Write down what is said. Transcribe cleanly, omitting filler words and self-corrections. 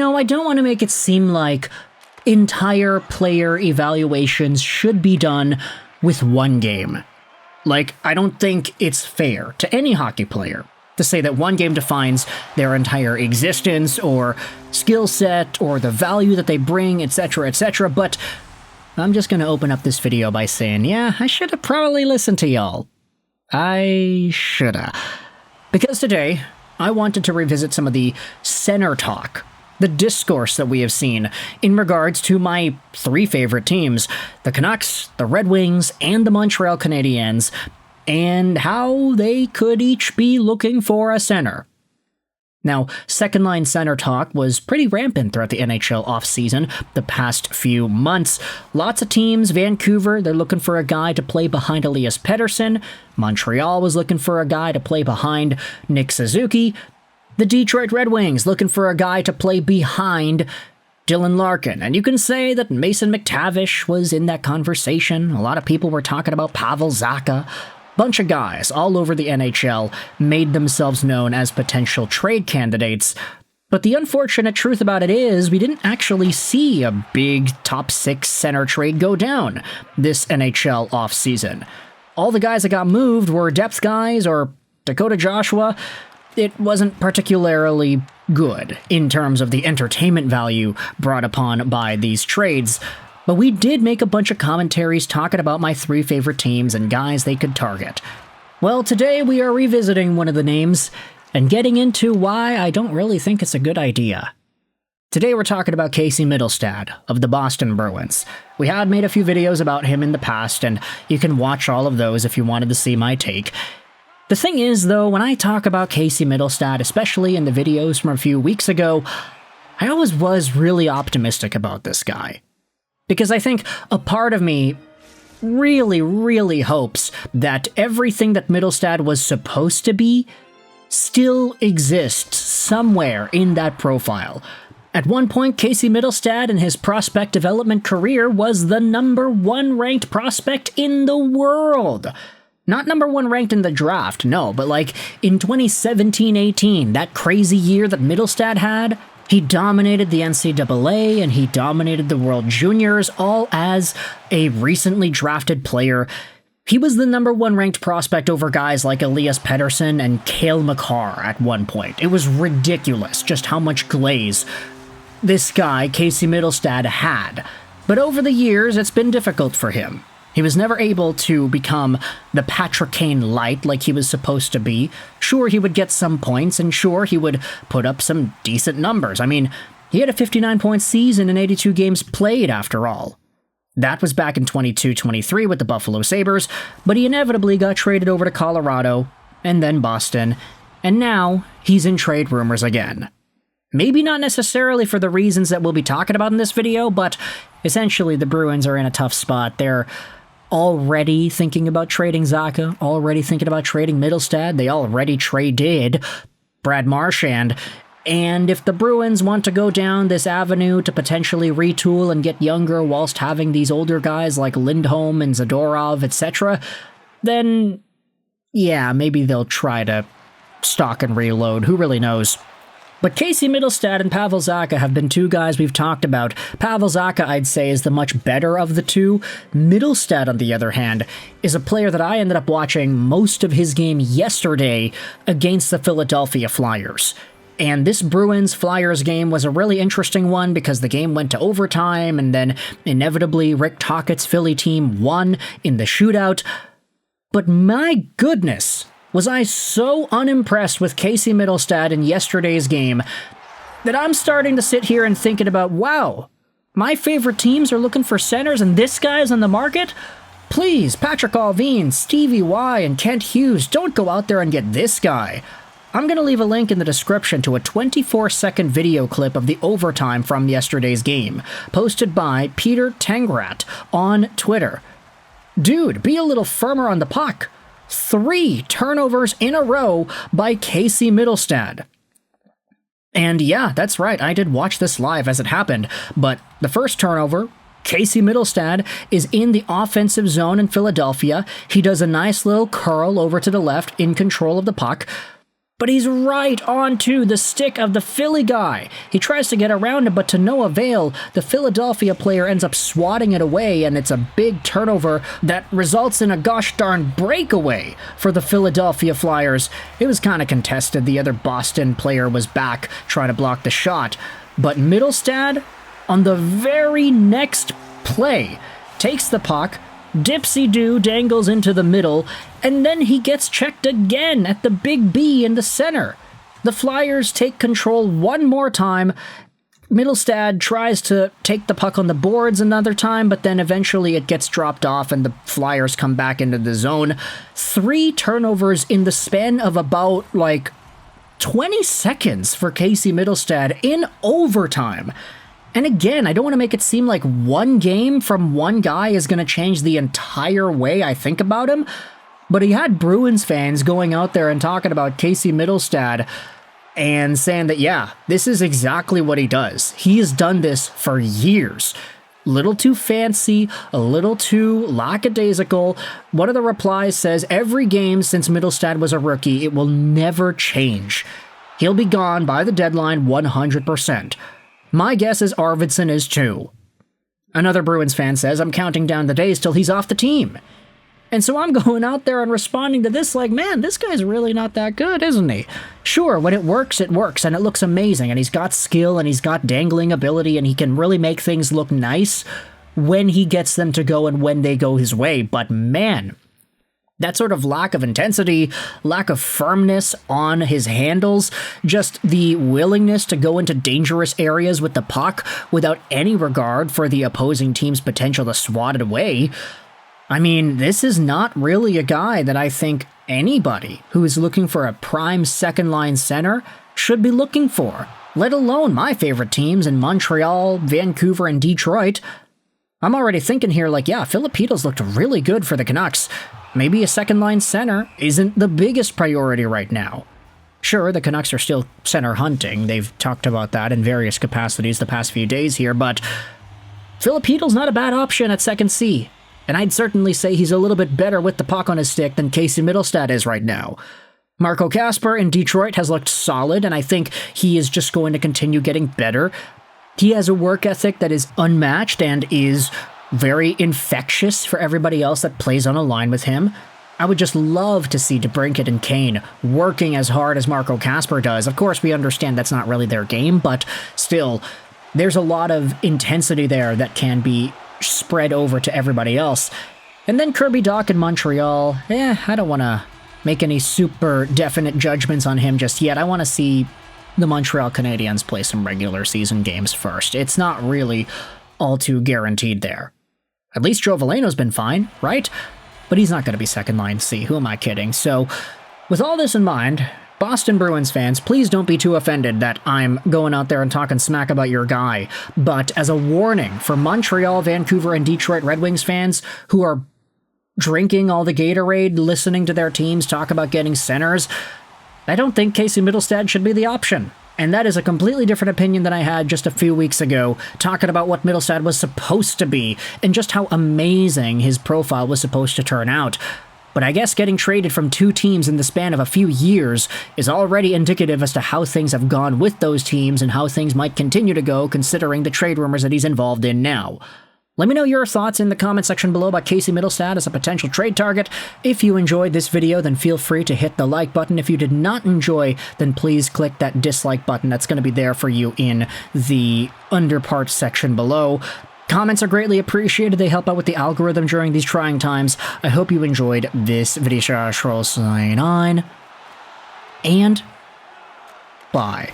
I don't want to make it seem like entire player evaluations should be done with one game. Like, I don't think it's fair to any hockey player to say that one game defines their entire existence or skill set or the value that they bring, etc., etc., but I'm just going to open up this video by saying, yeah, I should have probably listened to y'all. I shoulda. Because today, I wanted to revisit some of the center talk, the discourse that we have seen in regards to my three favorite teams, the Canucks, the Red Wings, and the Montreal Canadiens, and how they could each be looking for a center. Now, second-line center talk was pretty rampant throughout the NHL offseason the past few months. Lots of teams, Vancouver, they're looking for a guy to play behind Elias Pettersson. Montreal was looking for a guy to play behind Nick Suzuki. The Detroit Red Wings looking for a guy to play behind Dylan Larkin. And you can say that Mason McTavish was in that conversation. A lot of people were talking about Pavel Zacha. Bunch of guys all over the NHL made themselves known as potential trade candidates, but the unfortunate truth about it is we didn't actually see a big top 6 center trade go down this NHL offseason. All the guys that got moved were depth guys or Dakota Joshua. It wasn't particularly good in terms of the entertainment value brought upon by these trades. But we did make a bunch of commentaries talking about my three favorite teams and guys they could target. Well, today we are revisiting one of the names and getting into why I don't really think it's a good idea. Today we're talking about Casey Mittelstadt of the Boston Bruins. We had made a few videos about him in the past, and you can watch all of those if you wanted to see my take. The thing is, though, when I talk about Casey Mittelstadt, especially in the videos from a few weeks ago, I always was really optimistic about this guy. Because I think a part of me really, really hopes that everything that Mittelstadt was supposed to be still exists somewhere in that profile. At one point, Casey Mittelstadt in his prospect development career was the #1 ranked prospect in the world. Not #1 ranked in the draft, no, but like in 2017-18, that crazy year that Mittelstadt had, he dominated the NCAA and he dominated the World Juniors, all as a recently drafted player. He was the #1 ranked prospect over guys like Elias Pettersson and Cale Makar at one point. It was ridiculous just how much glaze this guy, Casey Mittelstadt, had. But over the years, it's been difficult for him. He was never able to become the Patrick Kane light like he was supposed to be. Sure, he would get some points, and sure, he would put up some decent numbers. I mean, he had a 59-point season in 82 games played, after all. That was back in 22-23 with the Buffalo Sabres, but he inevitably got traded over to Colorado, and then Boston, and now he's in trade rumors again. Maybe not necessarily for the reasons that we'll be talking about in this video, but essentially the Bruins are in a tough spot. They're already thinking about trading Zacha, already thinking about trading Mittelstadt. They already traded Brad Marchand. And if the Bruins want to go down this avenue to potentially retool and get younger whilst having these older guys like Lindholm and Zadorov, etc., then yeah, maybe they'll try to stock and reload. Who really knows? But Casey Mittelstadt and Pavel Zacha have been two guys we've talked about. Pavel Zacha, I'd say, is the much better of the two. Mittelstadt, on the other hand, is a player that I ended up watching most of his game yesterday against the Philadelphia Flyers. And this Bruins-Flyers game was a really interesting one because the game went to overtime, and then inevitably Rick Tocchet's Philly team won in the shootout. But my goodness, was I so unimpressed with Casey Mittelstadt in yesterday's game that I'm starting to sit here and thinking about, wow, my favorite teams are looking for centers and this guy's on the market? Please, Patrick Allvin, Stevie Y, and Kent Hughes, don't go out there and get this guy. I'm going to leave a link in the description to a 24-second video clip of the overtime from yesterday's game, posted by Peter Tengrat on Twitter. Dude, be a little firmer on the puck. 3 turnovers in a row by Casey Mittelstadt. And yeah, that's right, I did watch this live as it happened, but the first turnover, Casey Mittelstadt is in the offensive zone in Philadelphia. He does a nice little curl over to the left in control of the puck, but he's right onto the stick of the Philly guy. He tries to get around him, but to no avail. The Philadelphia player ends up swatting it away, and it's a big turnover that results in a gosh darn breakaway for the Philadelphia Flyers. It was kind of contested. The other Boston player was back trying to block the shot, but Mittelstadt, on the very next play, takes the puck, dipsy-do dangles into the middle, and then he gets checked again at the big B in the center. The Flyers take control one more time. Mittelstadt tries to take the puck on the boards another time, but then eventually it gets dropped off and the Flyers come back into the zone. 3 turnovers in the span of about, 20 seconds for Casey Mittelstadt in overtime. And again, I don't want to make it seem like one game from one guy is going to change the entire way I think about him, but he had Bruins fans going out there and talking about Casey Mittelstadt and saying that, yeah, this is exactly what he does. He has done this for years. Little too fancy, a little too lackadaisical. One of the replies says, every game since Mittelstadt was a rookie, it will never change. He'll be gone by the deadline 100%. My guess is Arvidsson is too. Another Bruins fan says, I'm counting down the days till he's off the team. And so I'm going out there and responding to this like, man, this guy's really not that good, isn't he? Sure, when it works, and it looks amazing, and he's got skill, and he's got dangling ability, and he can really make things look nice when he gets them to go and when they go his way. But man, that sort of lack of intensity, lack of firmness on his handles, just the willingness to go into dangerous areas with the puck without any regard for the opposing team's potential to swat it away. I mean, this is not really a guy that I think anybody who is looking for a prime second-line center should be looking for, let alone my favorite teams in Montreal, Vancouver, and Detroit. I'm already thinking here like, yeah, Filipinos looked really good for the Canucks. Maybe a second-line center isn't the biggest priority right now. Sure, the Canucks are still center hunting. They've talked about that in various capacities the past few days here, but Filipinos not a bad option at second C. And I'd certainly say he's a little bit better with the puck on his stick than Casey Mittelstadt is right now. Marco Kasper in Detroit has looked solid, and I think he is just going to continue getting better. He has a work ethic that is unmatched and is very infectious for everybody else that plays on a line with him. I would just love to see DeBrincat and Kane working as hard as Marco Kasper does. Of course, we understand that's not really their game, but still, there's a lot of intensity there that can be spread over to everybody else. And then Kirby Dach in Montreal, I don't want to make any super definite judgments on him just yet. I want to see the Montreal Canadiens play some regular season games first. It's not really all too guaranteed there. At least Joe Veleno's been fine, right? But he's not going to be second line C. Who am I kidding? So, with all this in mind, Boston Bruins fans, please don't be too offended that I'm going out there and talking smack about your guy. But as a warning for Montreal, Vancouver, and Detroit Red Wings fans who are drinking all the Gatorade, listening to their teams talk about getting centers, I don't think Casey Mittelstadt should be the option. And that is a completely different opinion than I had just a few weeks ago, talking about what Mittelstadt was supposed to be, and just how amazing his profile was supposed to turn out. But I guess getting traded from 2 teams in the span of a few years is already indicative as to how things have gone with those teams and how things might continue to go considering the trade rumors that he's involved in now. Let me know your thoughts in the comment section below about Casey Mittelstadt as a potential trade target. If you enjoyed this video, then feel free to hit the like button. If you did not enjoy, then please click that dislike button. That's going to be there for you in the underpart section below. Comments are greatly appreciated. They help out with the algorithm during these trying times. I hope you enjoyed this video. Sign on, and bye.